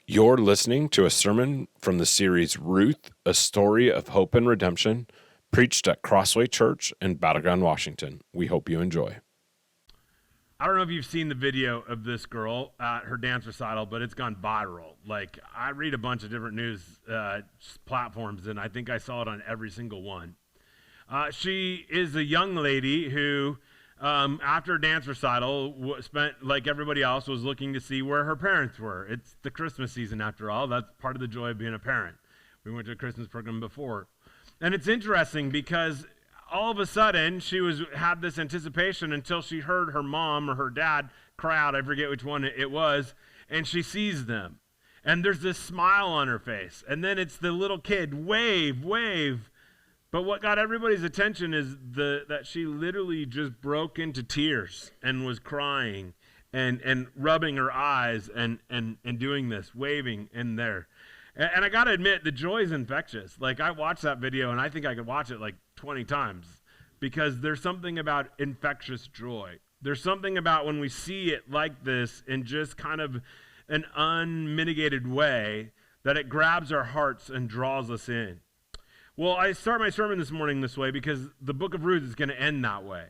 You're listening to a sermon from the series Ruth, a Story of Hope and Redemption, preached at Crossway Church in Battleground, Washington. We hope you enjoy. I don't know if you've seen the video of this girl at her dance recital, but it's gone viral. Like, I read a bunch of different news platforms, and I think I saw it on every single one. She is a young lady who, after a dance recital, spent, like everybody else, was looking to see where her parents were. It's the Christmas season, after all. That's part of the joy of being a parent. We went to a Christmas program before. And it's interesting because all of a sudden, she had this anticipation until she heard her mom or her dad cry out, I forget which one it was, and she sees them. And there's this smile on her face. And then it's the little kid, wave, wave. But what got everybody's attention is that she literally just broke into tears and was crying and rubbing her eyes and doing this, waving in there. And I got to admit, the joy is infectious. Like, I watched that video, and I think I could watch it like 20 times because there's something about infectious joy. There's something about when we see it like this in just kind of an unmitigated way that it grabs our hearts and draws us in. Well, I start my sermon this morning this way because the book of Ruth is going to end that way.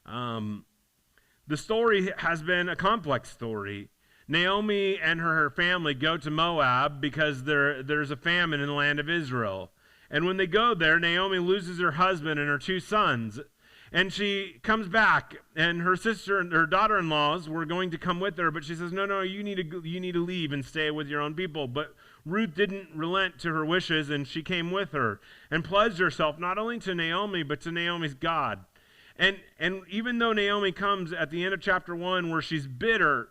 The story has been a complex story. Naomi and her family go to Moab because there's a famine in the land of Israel. And when they go there, Naomi loses her husband and her two sons. And she comes back, and her sister and her daughter-in-laws were going to come with her, but she says, no, you need to leave and stay with your own people. But Ruth didn't relent to her wishes, and she came with her and pledged herself not only to Naomi, but to Naomi's God. And even though Naomi comes at the end of chapter 1 where she's bitter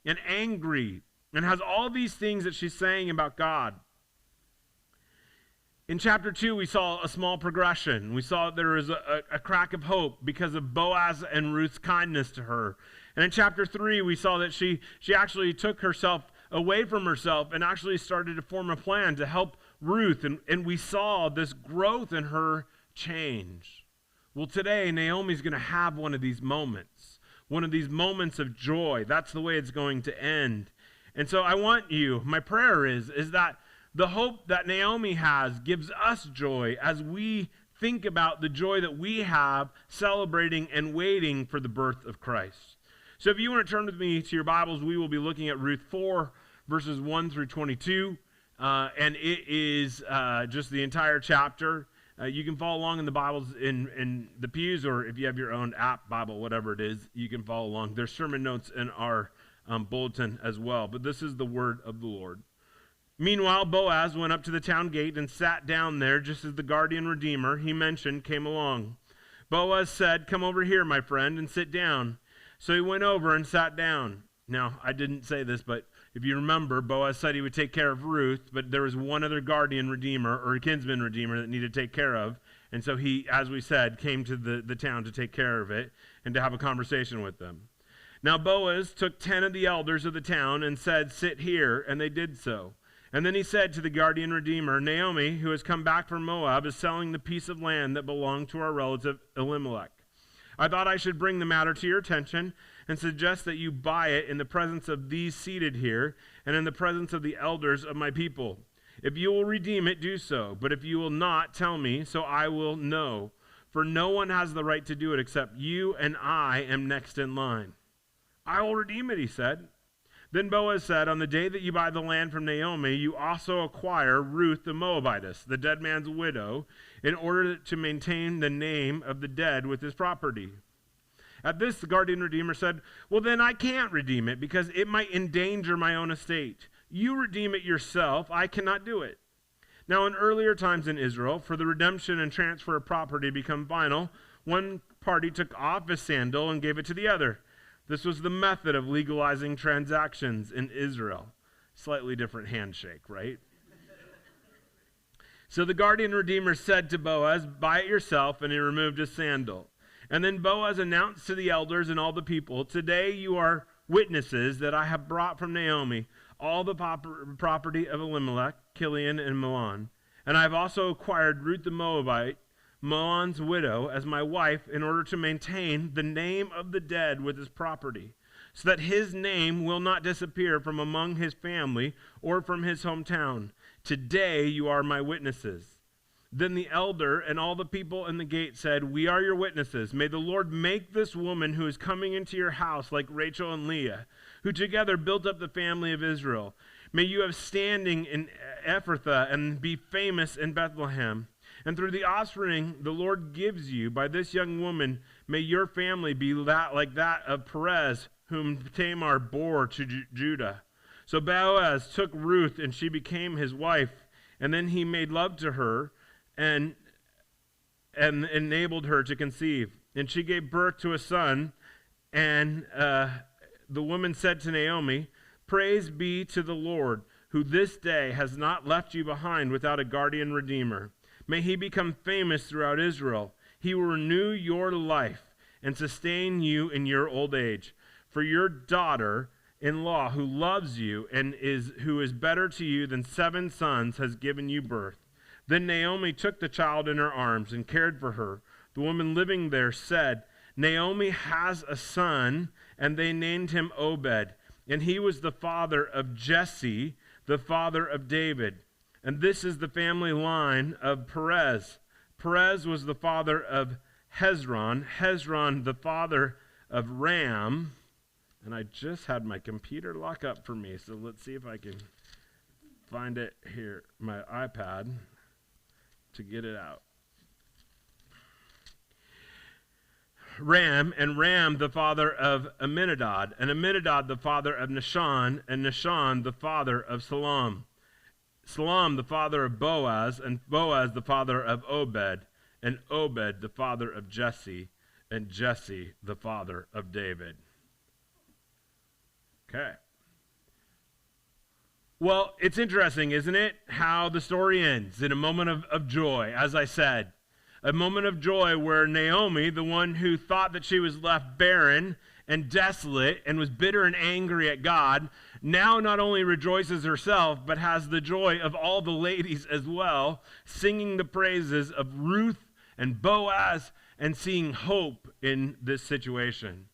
and angry and has all these things that she's saying about God, in chapter 2, we saw a small progression. We saw there was a crack of hope because of Boaz and Ruth's kindness to her. And in chapter 3, we saw that she actually took herself away from herself and actually started to form a plan to help Ruth. And we saw this growth in her change. Well, today, Naomi's going to have one of these moments of joy. That's the way it's going to end. And so I want you, my prayer is that the hope that Naomi has gives us joy as we think about the joy that we have celebrating and waiting for the birth of Christ. So if you want to turn with me to your Bibles, we will be looking at Ruth 4, verses 1 through 22, and it is just the entire chapter. You can follow along in the Bibles in the pews, or if you have your own app Bible, whatever it is, you can follow along. There's sermon notes in our bulletin as well, but this is the word of the Lord. Meanwhile, Boaz went up to the town gate and sat down there just as the guardian redeemer he mentioned came along. Boaz said, "Come over here, my friend, and sit down." So he went over and sat down. Now, I didn't say this, but if you remember, Boaz said he would take care of Ruth, but there was one other guardian redeemer or kinsman redeemer that needed to take care of. And so he, as we said, came to the town to take care of it and to have a conversation with them. Now Boaz took 10 of the elders of the town and said, "Sit here," and they did so. And then he said to the guardian redeemer, "Naomi, who has come back from Moab, is selling the piece of land that belonged to our relative Elimelech. I thought I should bring the matter to your attention and suggest that you buy it in the presence of these seated here and in the presence of the elders of my people. If you will redeem it, do so. But if you will not, tell me, so I will know. For no one has the right to do it except you, and I am next in line." "I will redeem it," he said. Then Boaz said, "On the day that you buy the land from Naomi, you also acquire Ruth the Moabitess, the dead man's widow, in order to maintain the name of the dead with his property." At this, the guardian redeemer said, "Well, then I can't redeem it because it might endanger my own estate. You redeem it yourself. I cannot do it." Now, in earlier times in Israel, for the redemption and transfer of property become final, one party took off his sandal and gave it to the other. This was the method of legalizing transactions in Israel. Slightly different handshake, right? So the guardian redeemer said to Boaz, "Buy it yourself," and he removed his sandal. And then Boaz announced to the elders and all the people, "Today you are witnesses that I have brought from Naomi all the property of Elimelech, Kilion, and Mahlon. And I have also acquired Ruth the Moabite, Mahlon's widow, as my wife in order to maintain the name of the dead with his property. so that his name will not disappear from among his family or from his hometown. Today you are my witnesses." Then the elder and all the people in the gate said, "We are your witnesses. May the Lord make this woman who is coming into your house like Rachel and Leah, who together built up the family of Israel. May you have standing in Ephrathah and be famous in Bethlehem. And through the offspring the Lord gives you by this young woman, may your family be like that of Perez, whom Tamar bore to Judah." So Boaz took Ruth, and she became his wife. And then he made love to her and enabled her to conceive. And she gave birth to a son. And the woman said to Naomi, "Praise be to the Lord, who this day has not left you behind without a guardian redeemer. May he become famous throughout Israel. He will renew your life and sustain you in your old age. For your daughter-in-law, who loves you and who is better to you than 7 sons, has given you birth." Then Naomi took the child in her arms and cared for her. The woman living there said, "Naomi has a son," and they named him Obed. And he was the father of Jesse, the father of David. And this is the family line of Perez. Perez was the father of Hezron. Hezron, the father of Ram. And I just had my computer lock up for me, so let's see if I can find it here, my iPad, to get it out. Ram, and Ram the father of Amminadab, and Amminadab the father of Nahshon, and Nahshon the father of Salam. Salam the father of Boaz, and Boaz the father of Obed, and Obed the father of Jesse, and Jesse the father of David. Okay. Well, it's interesting, isn't it, how the story ends in a moment of joy, as I said. A moment of joy where Naomi, the one who thought that she was left barren and desolate and was bitter and angry at God, now not only rejoices herself, but has the joy of all the ladies as well, singing the praises of Ruth and Boaz and seeing hope in this situation.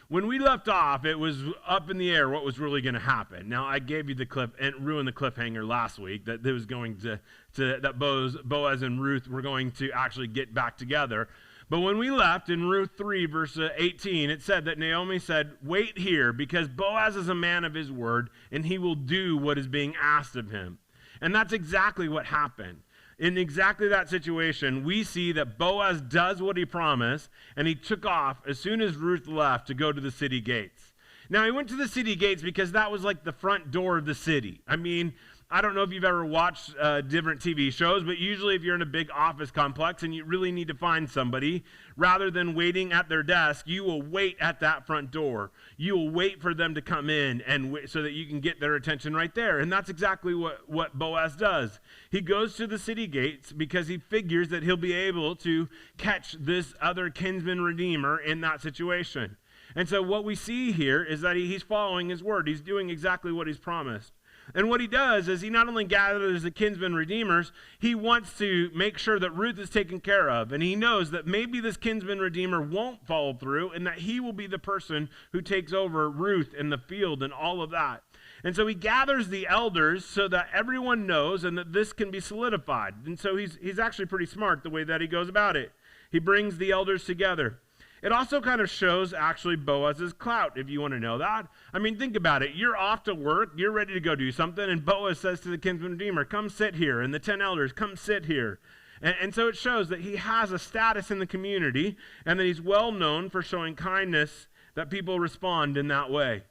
When we left off, it was up in the air what was really going to happen. Now, I gave you the clip and ruined the cliffhanger last week that there was going that Boaz and Ruth were going to actually get back together. But when we left in Ruth 3, verse 18, it said that Naomi said, "Wait here, because Boaz is a man of his word, and he will do what is being asked of him." And that's exactly what happened. In exactly that situation, we see that Boaz does what he promised, and he took off as soon as Ruth left to go to the city gates. Now, he went to the city gates because that was like the front door of the city. I mean, I don't know if you've ever watched different TV shows, but usually if you're in a big office complex and you really need to find somebody, rather than waiting at their desk, you will wait at that front door. You will wait for them to come in so that you can get their attention right there. And that's exactly what Boaz does. He goes to the city gates because he figures that he'll be able to catch this other kinsman redeemer in that situation. And so what we see here is that he's following his word. He's doing exactly what he's promised. And what he does is he not only gathers the kinsman redeemers, he wants to make sure that Ruth is taken care of. And he knows that maybe this kinsman redeemer won't follow through and that he will be the person who takes over Ruth in the field and all of that. And so he gathers the elders so that everyone knows and that this can be solidified. And so he's actually pretty smart the way that he goes about it. He brings the elders together. It also kind of shows actually Boaz's clout, if you want to know that. I mean, think about it. You're off to work, you're ready to go do something, and Boaz says to the kinsman redeemer, "Come sit here," and the 10 elders, "Come sit here." And so it shows that he has a status in the community and that he's well known for showing kindness, that people respond in that way.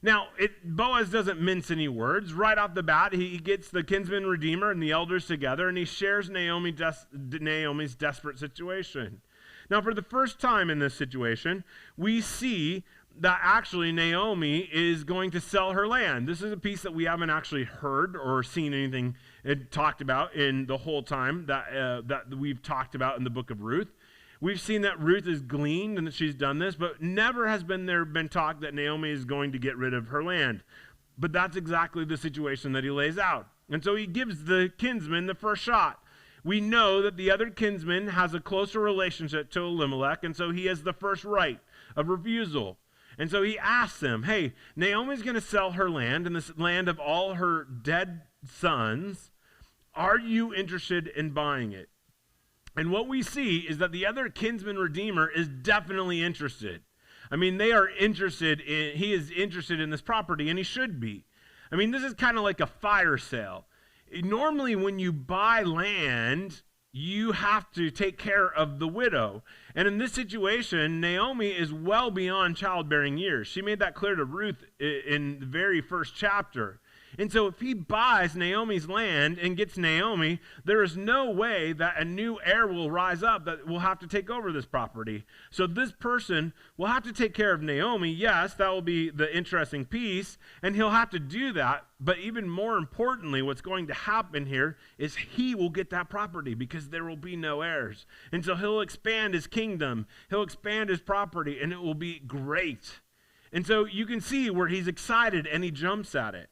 Now, Boaz doesn't mince any words. Right off the bat, he gets the kinsman redeemer and the elders together, and he shares Naomi's desperate situation. Now, for the first time in this situation, we see that actually Naomi is going to sell her land. This is a piece that we haven't actually heard or seen anything talked about in the whole time that we've talked about in the book of Ruth. We've seen that Ruth is gleaned and that she's done this, but never has been talk that Naomi is going to get rid of her land. But that's exactly the situation that he lays out. And so he gives the kinsman the first shot. We know that the other kinsman has a closer relationship to Elimelech, and so he has the first right of refusal. And so he asks them, hey, Naomi's going to sell her land and this land of all her dead sons. Are you interested in buying it? And what we see is that the other kinsman redeemer is definitely interested. I mean, he is interested in this property, and he should be. I mean, this is kind of like a fire sale. Normally, when you buy land, you have to take care of the widow. And in this situation, Naomi is well beyond childbearing years. She made that clear to Ruth in the very first chapter. And so if he buys Naomi's land and gets Naomi, there is no way that a new heir will rise up that will have to take over this property. So this person will have to take care of Naomi. Yes, that will be the interesting piece, and he'll have to do that. But even more importantly, what's going to happen here is he will get that property because there will be no heirs. And so he'll expand his kingdom, he'll expand his property, and it will be great. And so you can see where he's excited and he jumps at it.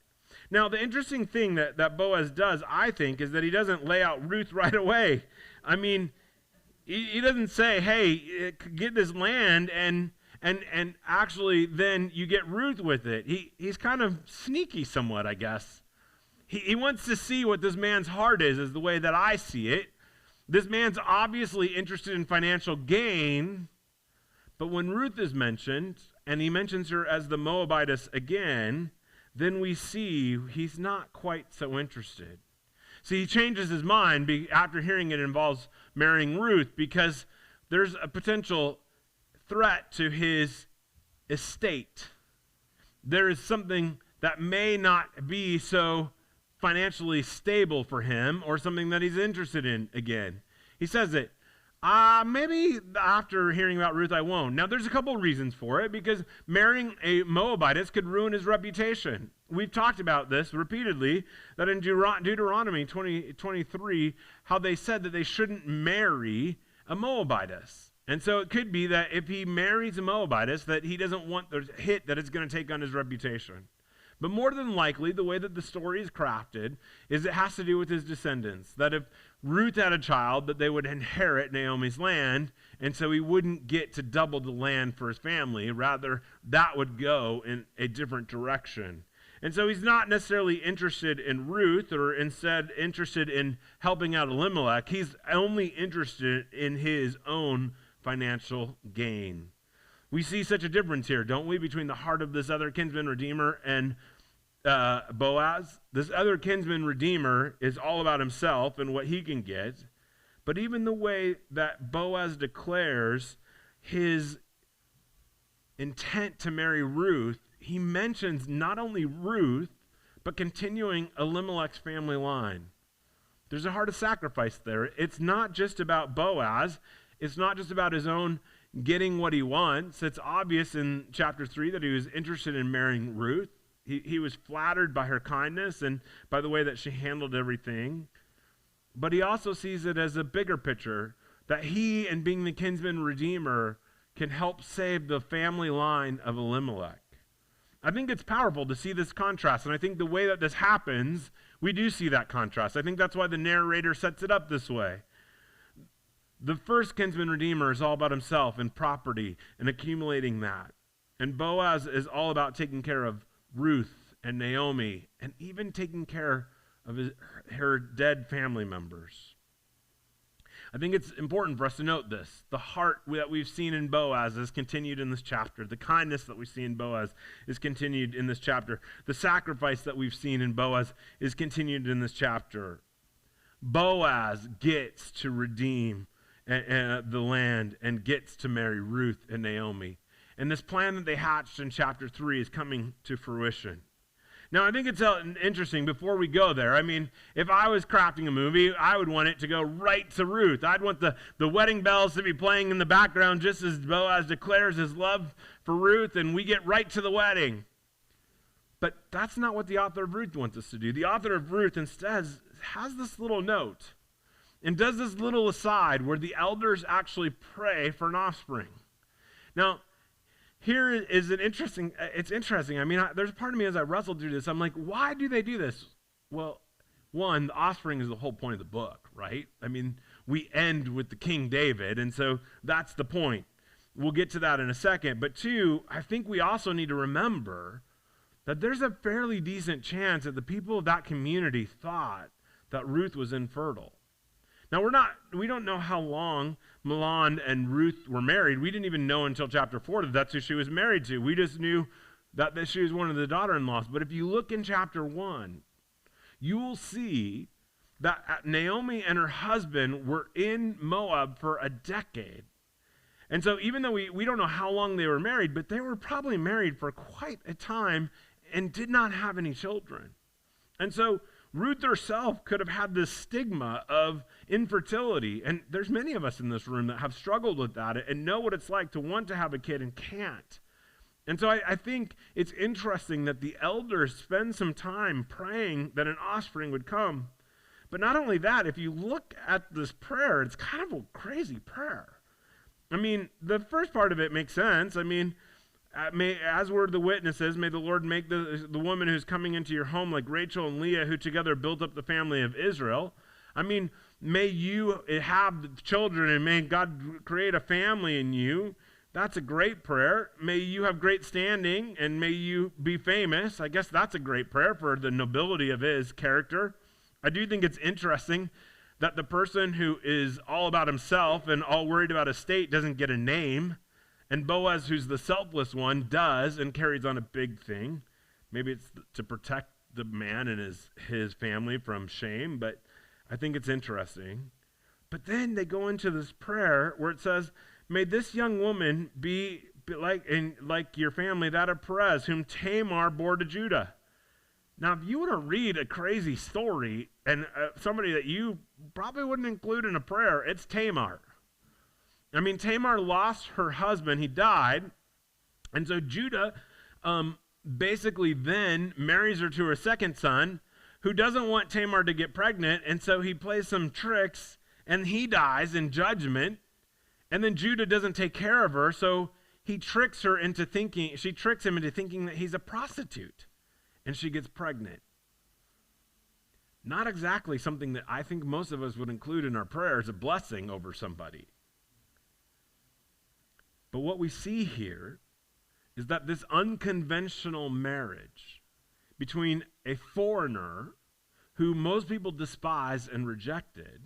Now, the interesting thing that Boaz does, I think, is that he doesn't lay out Ruth right away. I mean, he doesn't say, hey, get this land and actually then you get Ruth with it. He's kind of sneaky somewhat, I guess. He wants to see what this man's heart is the way that I see it. This man's obviously interested in financial gain, but when Ruth is mentioned, and he mentions her as the Moabitess again, then we see he's not quite so interested. See, he changes his mind after hearing it involves marrying Ruth because there's a potential threat to his estate. There is something that may not be so financially stable for him or something that he's interested in again. He says it. Maybe after hearing about Ruth, I won't. Now, there's a couple reasons for it, because marrying a Moabitess could ruin his reputation. We've talked about this repeatedly, that in Deuteronomy 20:23, how they said that they shouldn't marry a Moabitess. And so it could be that if he marries a Moabitess, that he doesn't want the hit that it's going to take on his reputation. But more than likely, the way that the story is crafted is it has to do with his descendants. That if Ruth had a child, that they would inherit Naomi's land, and so he wouldn't get to double the land for his family. Rather, that would go in a different direction. And so he's not necessarily interested in Ruth, or instead interested in helping out Elimelech. He's only interested in his own financial gain. We see such a difference here, don't we, between the heart of this other kinsman redeemer and Boaz. This other kinsman redeemer is all about himself and what he can get. But even the way that Boaz declares his intent to marry Ruth, he mentions not only Ruth, but continuing Elimelech's family line. There's a heart of sacrifice there. It's not just about Boaz. It's not just about his own getting what he wants. It's obvious in chapter 3 that he was interested in marrying Ruth. He was flattered by her kindness and by the way that she handled everything. But he also sees it as a bigger picture, that he, and being the kinsman redeemer, can help save the family line of Elimelech. I think it's powerful to see this contrast, and I think the way that this happens, we do see that contrast. I think that's why the narrator sets it up this way. The first kinsman redeemer is all about himself and property and accumulating that. And Boaz is all about taking care of Ruth and Naomi and even taking care of her dead family members. I think it's important for us to note this. The heart that we've seen in Boaz is continued in this chapter. The kindness that we see in Boaz is continued in this chapter. The sacrifice that we've seen in Boaz is continued in this chapter. Boaz gets to redeem the land and gets to marry Ruth and Naomi. And this plan that they hatched in chapter 3 is coming to fruition. Now, I think it's interesting, before we go there, I mean, if I was crafting a movie, I would want it to go right to Ruth. I'd want the wedding bells to be playing in the background just as Boaz declares his love for Ruth, and we get right to the wedding. But that's not what the author of Ruth wants us to do. The author of Ruth instead has this little note and does this little aside where the elders actually pray for an offspring. Now, here is it's interesting. I mean, there's a part of me as I wrestled through this, I'm like, why do they do this? Well, one, the offspring is the whole point of the book, right? I mean, we end with the King David, and so that's the point. we'll get to that in a second. But two, I think we also need to remember that there's a fairly decent chance that the people of that community thought that Ruth was infertile. Now, we don't know how long Milan and Ruth were married. We didn't even know until chapter 4 that that's who she was married to. We just knew that she was one of the daughter-in-laws. But if you look in chapter 1, you will see that Naomi and her husband were in Moab for a decade. And so even though we don't know how long they were married, but they were probably married for quite a time and did not have any children. And so Ruth herself could have had this stigma of infertility. And there's many of us in this room that have struggled with that and know what it's like to want to have a kid and can't. And so I think it's interesting that the elders spend some time praying that an offspring would come. But not only that, if you look at this prayer, it's kind of a crazy prayer. I mean, the first part of it makes sense. I mean, as were the witnesses, may the Lord make the woman who's coming into your home like Rachel and Leah, who together built up the family of Israel. I mean, may you have children and may God create a family in you. That's a great prayer. May you have great standing and may you be famous. I guess that's a great prayer for the nobility of his character. I do think it's interesting that the person who is all about himself and all worried about his state doesn't get a name. And Boaz, who's the selfless one, does and carries on a big thing. Maybe it's to protect the man and his family from shame, but I think it's interesting. But then they go into this prayer where it says, may this young woman be like your family, that of Perez, whom Tamar bore to Judah. Now, if you want to read a crazy story and somebody that you probably wouldn't include in a prayer, it's Tamar. I mean, Tamar lost her husband. He died. And so Judah basically then marries her to her second son, who doesn't want Tamar to get pregnant. And so he plays some tricks, and he dies in judgment. And then Judah doesn't take care of her, so she tricks him into thinking that he's a prostitute. And she gets pregnant. Not exactly something that I think most of us would include in our prayers, a blessing over somebody. But what we see here is that this unconventional marriage between a foreigner who most people despised and rejected,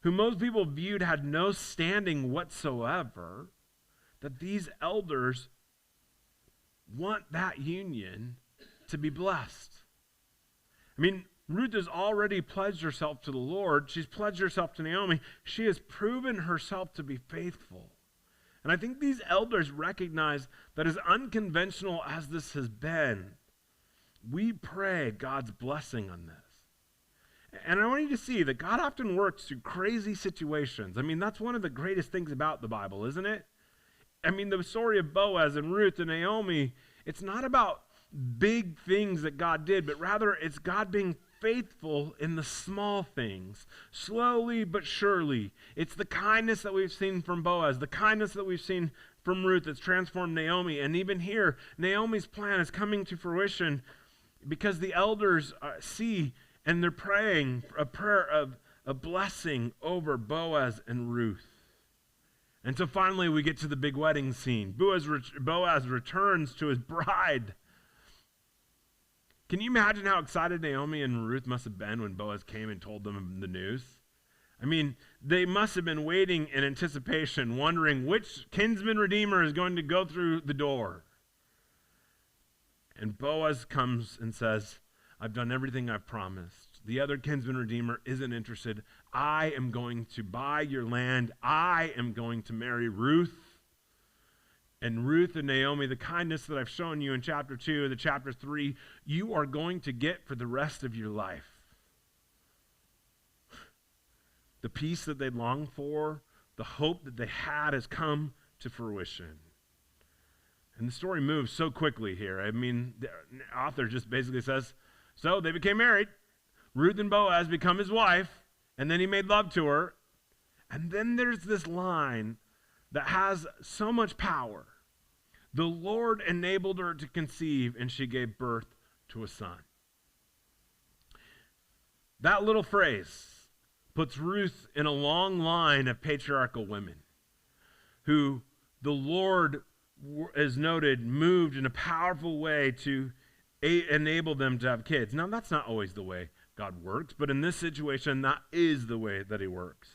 who most people viewed had no standing whatsoever, that these elders want that union to be blessed. I mean, Ruth has already pledged herself to the Lord. She's pledged herself to Naomi. She has proven herself to be faithful. And I think these elders recognize that as unconventional as this has been, we pray God's blessing on this. And I want you to see that God often works through crazy situations. I mean, that's one of the greatest things about the Bible, isn't it? I mean, the story of Boaz and Ruth and Naomi, it's not about big things that God did, but rather it's God being faithful in the small things, slowly but surely. It's the kindness that we've seen from Boaz, the kindness that we've seen from Ruth that's transformed Naomi. And even here, Naomi's plan is coming to fruition because the elders see and they're praying a prayer of a blessing over Boaz and Ruth. And so finally we get to the big wedding scene. Boaz returns to his bride. Can you imagine how excited Naomi and Ruth must have been when Boaz came and told them the news? I mean, they must have been waiting in anticipation, wondering which kinsman redeemer is going to go through the door. And Boaz comes and says, I've done everything I've promised. The other kinsman redeemer isn't interested. I am going to buy your land. I am going to marry Ruth. And Ruth and Naomi, the kindness that I've shown you in chapter 2 and chapter 3, you are going to get for the rest of your life. The peace that they longed for, the hope that they had has come to fruition. And the story moves so quickly here. I mean, the author just basically says, so they became married. Ruth and Boaz become his wife, and then he made love to her. And then there's this line that has so much power. The Lord enabled her to conceive, and she gave birth to a son. That little phrase puts Ruth in a long line of patriarchal women who the Lord, as noted, moved in a powerful way to enable them to have kids. Now, that's not always the way God works, but in this situation, that is the way that he works.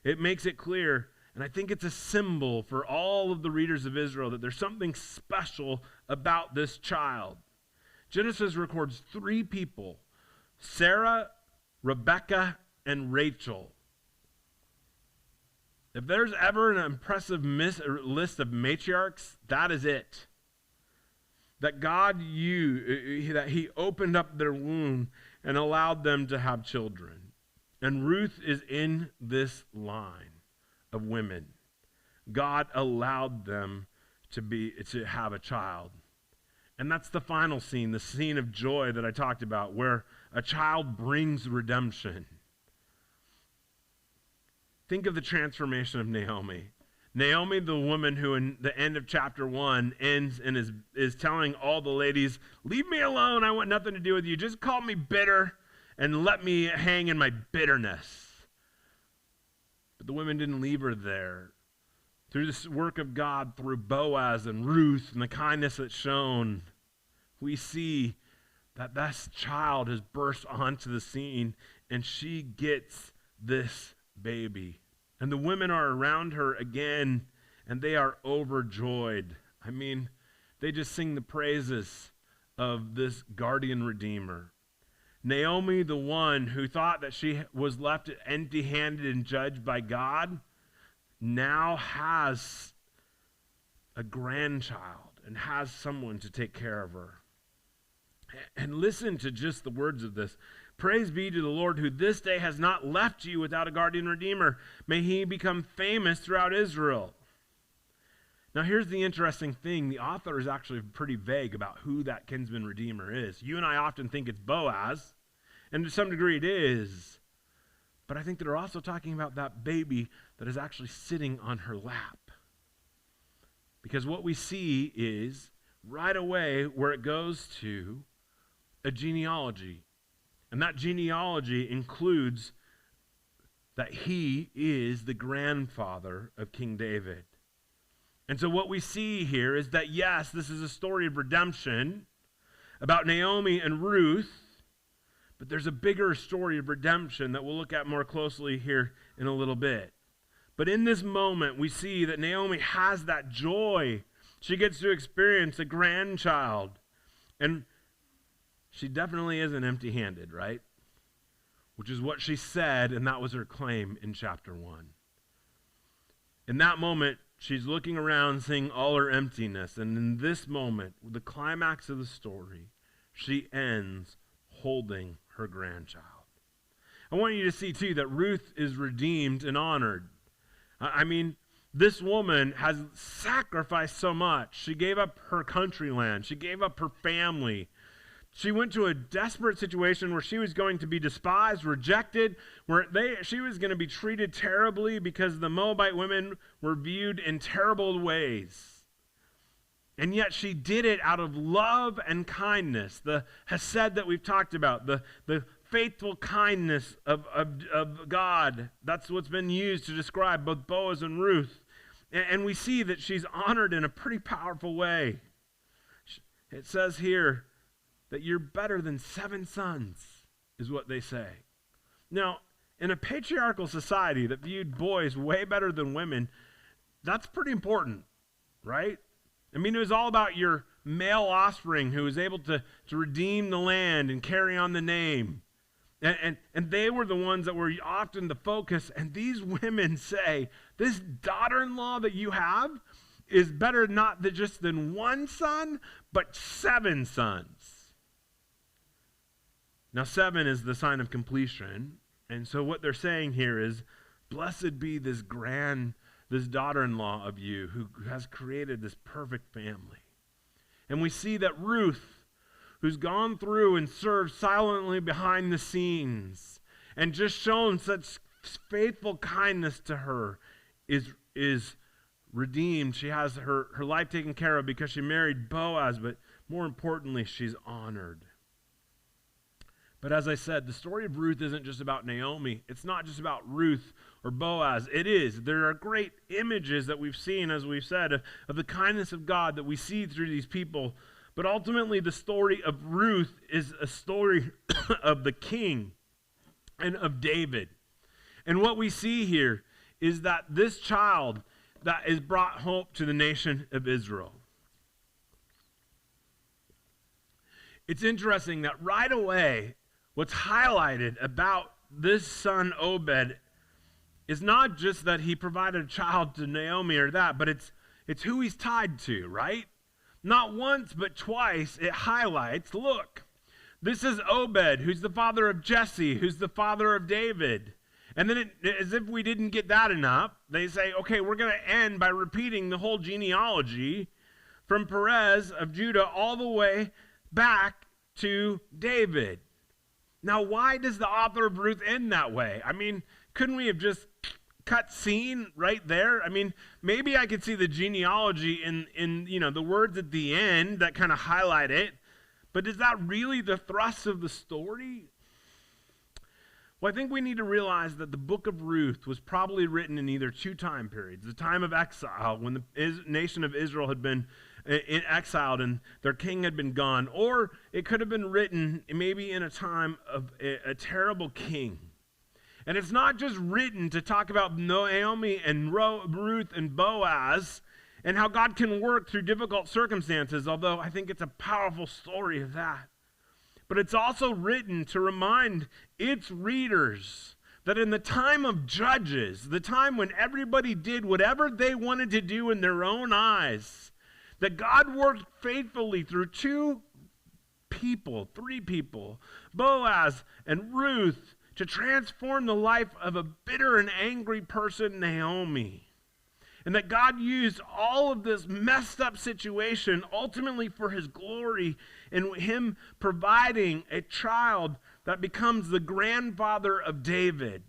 It makes it clear, and I think it's a symbol for all of the readers of Israel, that there's something special about this child. Genesis records 3 people, Sarah, Rebecca, and Rachel. If there's ever an impressive list of matriarchs, that is it. That God that he opened up their womb and allowed them to have children. And Ruth is in this line of women. God allowed them to have a child. And that's the final scene, the scene of joy that I talked about, where a child brings redemption. Think of the transformation of Naomi. Naomi, the woman who in the end of chapter 1 ends and is telling all the ladies, leave me alone, I want nothing to do with you. Just call me bitter and let me hang in my bitterness. But the women didn't leave her there. Through this work of God, through Boaz and Ruth and the kindness that's shown, we see that this child has burst onto the scene and she gets this baby. And the women are around her again and they are overjoyed. I mean, they just sing the praises of this guardian redeemer. Naomi, the one who thought that she was left empty-handed and judged by God, now has a grandchild and has someone to take care of her. And listen to just the words of this. Praise be to the Lord, who this day has not left you without a guardian redeemer. May he become famous throughout Israel. Now here's the interesting thing. The author is actually pretty vague about who that kinsman redeemer is. You and I often think it's Boaz, and to some degree it is. But I think they're also talking about that baby that is actually sitting on her lap. Because what we see is right away where it goes to a genealogy. And that genealogy includes that he is the grandfather of King David. And so what we see here is that, yes, this is a story of redemption about Naomi and Ruth, but there's a bigger story of redemption that we'll look at more closely here in a little bit. But in this moment, we see that Naomi has that joy. She gets to experience a grandchild. And she definitely isn't empty-handed, right? Which is what she said, and that was her claim in chapter 1. In that moment, she's looking around, seeing all her emptiness. And in this moment, the climax of the story, she ends holding her grandchild. I want you to see, too, that Ruth is redeemed and honored. I mean, this woman has sacrificed so much. She gave up her country land. She gave up her family. She went to a desperate situation where she was going to be despised, rejected, where she was going to be treated terribly because the Moabite women were viewed in terrible ways. And yet she did it out of love and kindness, the hesed that we've talked about, the faithful kindness of God. That's what's been used to describe both Boaz and Ruth. And we see that she's honored in a pretty powerful way. It says here that you're better than 7 sons, is what they say. Now, in a patriarchal society that viewed boys way better than women, that's pretty important, right? I mean, it was all about your male offspring who was able to redeem the land and carry on the name. And they were the ones that were often the focus. And these women say, this daughter-in-law that you have is better not just than 1 son, but 7 sons. Now, 7 is the sign of completion. And so what they're saying here is, blessed be this daughter-in-law of you who has created this perfect family. And we see that Ruth, who's gone through and served silently behind the scenes and just shown such faithful kindness to her, is redeemed. She has her life taken care of because she married Boaz, but more importantly, she's honored. But as I said, the story of Ruth isn't just about Naomi. It's not just about Ruth or Boaz. It is. There are great images that we've seen, as we've said, of the kindness of God that we see through these people. But ultimately, the story of Ruth is a story of the king and of David. And what we see here is that this child that is brought hope to the nation of Israel. It's interesting that right away, what's highlighted about this son Obed is not just that he provided a child to Naomi or that, but it's who he's tied to, right? Not once, but twice, it highlights, look, this is Obed, who's the father of Jesse, who's the father of David. And then as if we didn't get that enough, they say, okay, we're going to end by repeating the whole genealogy from Perez of Judah all the way back to David. Now, why does the author of Ruth end that way? I mean, couldn't we have just cut scene right there? I mean, maybe I could see the genealogy in the words at the end that kind of highlight it, but is that really the thrust of the story? Well, I think we need to realize that the book of Ruth was probably written in either two time periods. The time of exile, when the nation of Israel had been exiled and their king had been gone, or it could have been written maybe in a time of a terrible king. And it's not just written to talk about Naomi and Ruth and Boaz and how God can work through difficult circumstances, although I think it's a powerful story of that. But it's also written to remind its readers that in the time of Judges, the time when everybody did whatever they wanted to do in their own eyes, that God worked faithfully through three people, Boaz and Ruth, to transform the life of a bitter and angry person, Naomi. And that God used all of this messed up situation ultimately for his glory and him providing a child that becomes the grandfather of David.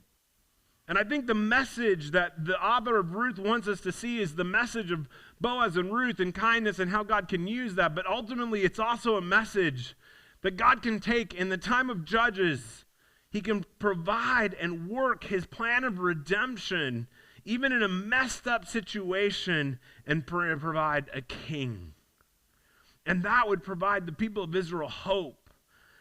And I think the message that the author of Ruth wants us to see is the message of Boaz and Ruth and kindness and how God can use that. But ultimately, it's also a message that God can take in the time of Judges. He can provide and work his plan of redemption even in a messed up situation, and provide a king. And that would provide the people of Israel hope.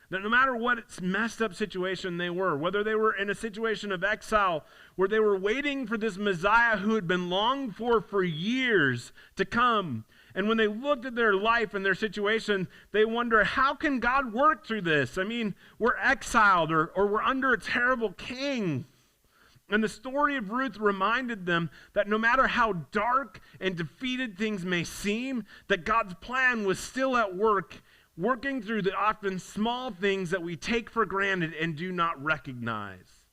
That no matter what messed up situation they were, whether they were in a situation of exile where they were waiting for this Messiah who had been longed for years to come, and when they looked at their life and their situation, they wonder, how can God work through this? I mean, we're exiled or we're under a terrible king. And the story of Ruth reminded them that no matter how dark and defeated things may seem, that God's plan was still at work, working through the often small things that we take for granted and do not recognize.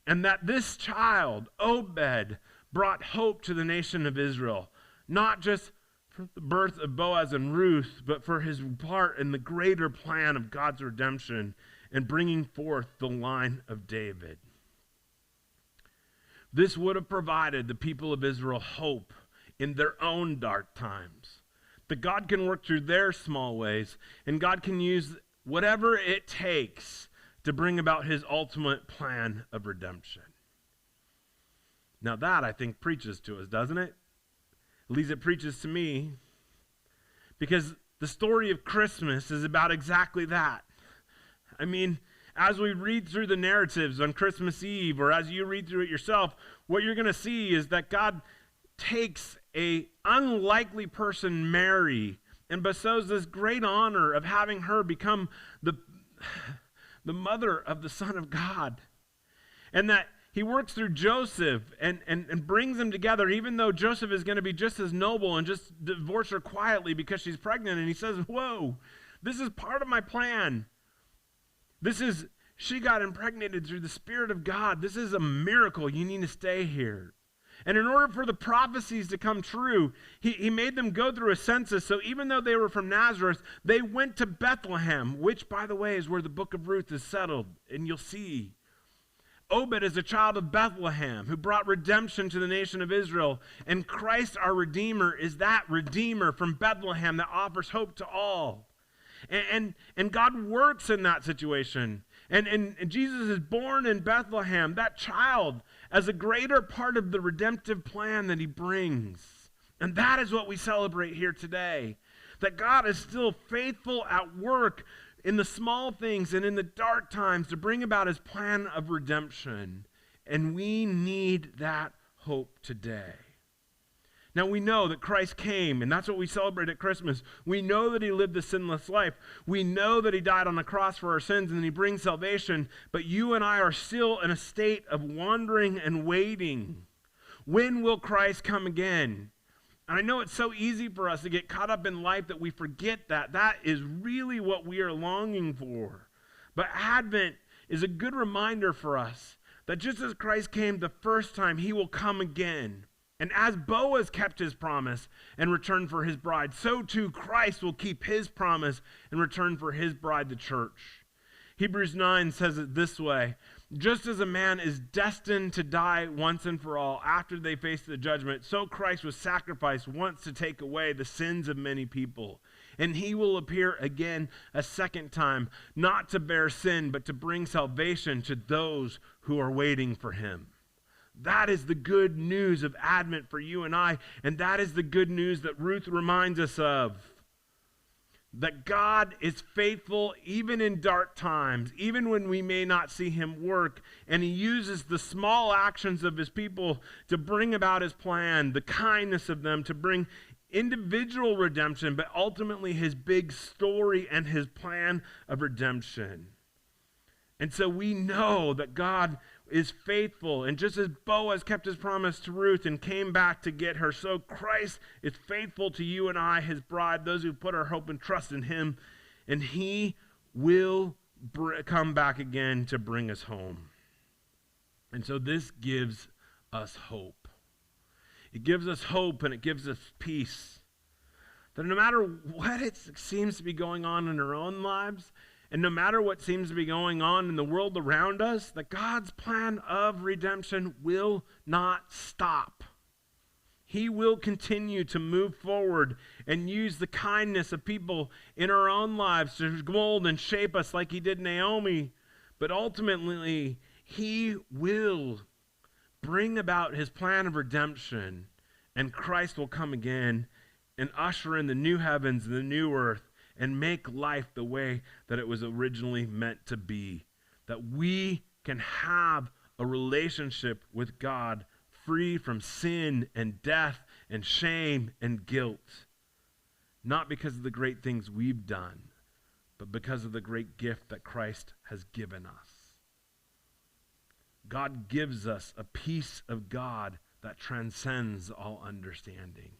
And that this child, Obed, brought hope to the nation of Israel, not just for the birth of Boaz and Ruth, but for his part in the greater plan of God's redemption and bringing forth the line of David. This would have provided the people of Israel hope in their own dark times. That God can work through their small ways, and God can use whatever it takes to bring about his ultimate plan of redemption. Now that, I think, preaches to us, doesn't it? At least it preaches to me. Because the story of Christmas is about exactly that. I mean, as we read through the narratives on Christmas Eve, or as you read through it yourself, what you're going to see is that God takes a unlikely person, Mary, and bestows this great honor of having her become the mother of the Son of God. And that he works through Joseph and brings them together, even though Joseph is going to be just as noble and just divorce her quietly because she's pregnant. And he says, whoa, this is part of my plan. She got impregnated through the Spirit of God. This is a miracle. You need to stay here. And in order for the prophecies to come true, he made them go through a census. So even though they were from Nazareth, they went to Bethlehem, which, by the way, is where the book of Ruth is settled. And you'll see. Obed is a child of Bethlehem who brought redemption to the nation of Israel. And Christ, our Redeemer, is that Redeemer from Bethlehem that offers hope to all. And God works in that situation. And Jesus is born in Bethlehem, that child, as a greater part of the redemptive plan that he brings. And that is what we celebrate here today. That God is still faithful at work in the small things and in the dark times to bring about his plan of redemption. And we need that hope today. Now we know that Christ came, and that's what we celebrate at Christmas. We know that he lived a sinless life. We know that he died on the cross for our sins and he brings salvation. But you and I are still in a state of wandering and waiting. When will Christ come again? And I know it's so easy for us to get caught up in life that we forget that. That is really what we are longing for. But Advent is a good reminder for us that just as Christ came the first time, he will come again. And as Boaz kept his promise and returned for his bride, so too Christ will keep his promise and return for his bride, the church. Hebrews 9 says it this way: just as a man is destined to die once and for all after they face the judgment, so Christ was sacrificed once to take away the sins of many people. And he will appear again a second time, not to bear sin, but to bring salvation to those who are waiting for him. That is the good news of Advent for you and I, and that is the good news that Ruth reminds us of. That God is faithful even in dark times, even when we may not see him work, and he uses the small actions of his people to bring about his plan, the kindness of them, to bring individual redemption, but ultimately his big story and his plan of redemption. And so we know that God is faithful, and just as Boaz kept his promise to Ruth and came back to get her, so Christ is faithful to you and I, his bride, those who put our hope and trust in him, and he will come back again to bring us home. And so this gives us hope. It gives us hope and it gives us peace. That no matter what it seems to be going on in our own lives, and no matter what seems to be going on in the world around us, that God's plan of redemption will not stop. He will continue to move forward and use the kindness of people in our own lives to mold and shape us like he did Naomi. But ultimately, he will bring about his plan of redemption, and Christ will come again and usher in the new heavens and the new earth, and make life the way that it was originally meant to be. That we can have a relationship with God free from sin and death and shame and guilt. Not because of the great things we've done, but because of the great gift that Christ has given us. God gives us a peace of God that transcends all understanding,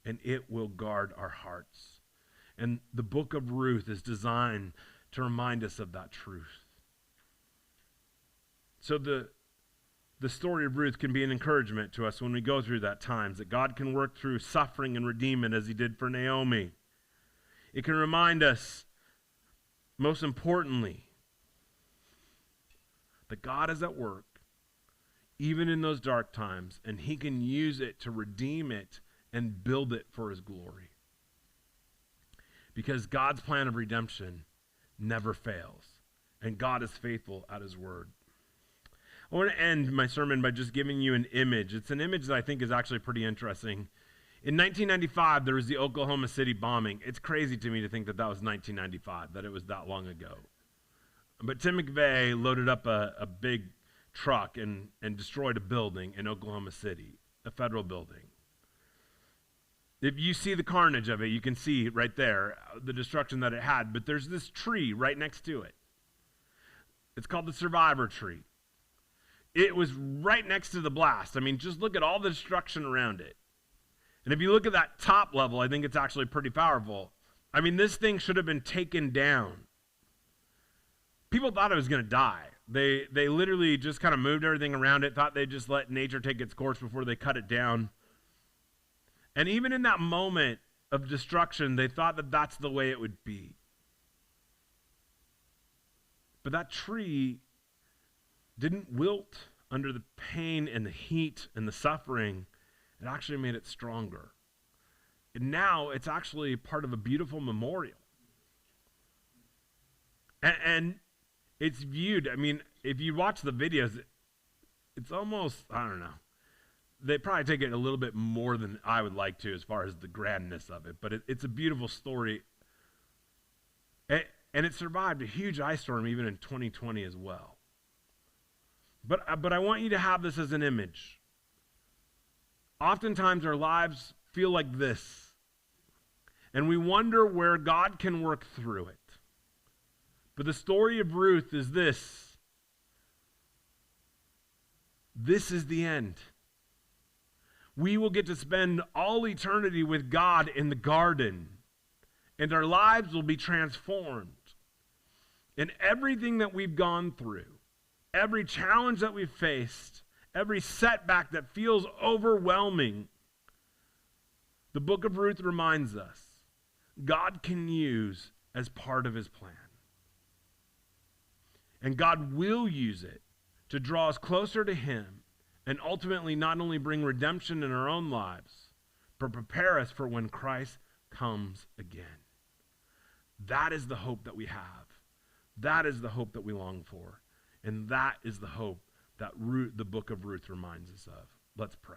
and it will guard our hearts. And the book of Ruth is designed to remind us of that truth. So the story of Ruth can be an encouragement to us when we go through that times, that God can work through suffering and redeem it as he did for Naomi. It can remind us, most importantly, that God is at work, even in those dark times, and he can use it to redeem it and build it for his glory. Because God's plan of redemption never fails, and God is faithful at his word. I want to end my sermon by just giving you an image. It's an image that I think is actually pretty interesting. In 1995, there was the Oklahoma City bombing. It's crazy to me to think that that was 1995, that it was that long ago. But Tim McVeigh loaded up a big truck and destroyed a building in Oklahoma City, a federal building. If you see the carnage of it, you can see right there the destruction that it had. But there's this tree right next to it. It's called the survivor tree. It was right next to the blast. I mean, just look at all the destruction around it. And if you look at that top level, I think it's actually pretty powerful. I mean, this thing should have been taken down. People thought it was going to die. They literally just kind of moved everything around it, thought they'd just let nature take its course before they cut it down. And even in that moment of destruction, they thought that that's the way it would be. But that tree didn't wilt under the pain and the heat and the suffering. It actually made it stronger. And now it's actually part of a beautiful memorial. And it's viewed, I mean, if you watch the videos, it's almost, I don't know. They probably take it a little bit more than I would like to as far as the grandness of it. But it's a beautiful story. And it survived a huge ice storm even in 2020 as well. But I want you to have this as an image. Oftentimes our lives feel like this. And we wonder where God can work through it. But the story of Ruth is this. This is the end. We will get to spend all eternity with God in the garden, and our lives will be transformed. And everything that we've gone through, every challenge that we've faced, every setback that feels overwhelming, the book of Ruth reminds us God can use as part of his plan. And God will use it to draw us closer to him and ultimately not only bring redemption in our own lives, but prepare us for when Christ comes again. That is the hope that we have. That is the hope that we long for. And that is the hope that the book of Ruth reminds us of. Let's pray.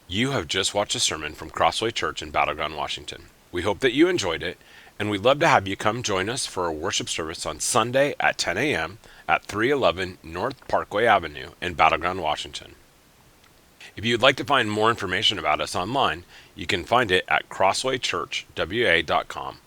You have just watched a sermon from Crossway Church in Battleground, Washington. We hope that you enjoyed it, and we'd love to have you come join us for a worship service on Sunday at 10 a.m. at 311 North Parkway Avenue in Battleground, Washington. If you'd like to find more information about us online, you can find it at crosswaychurchwa.com.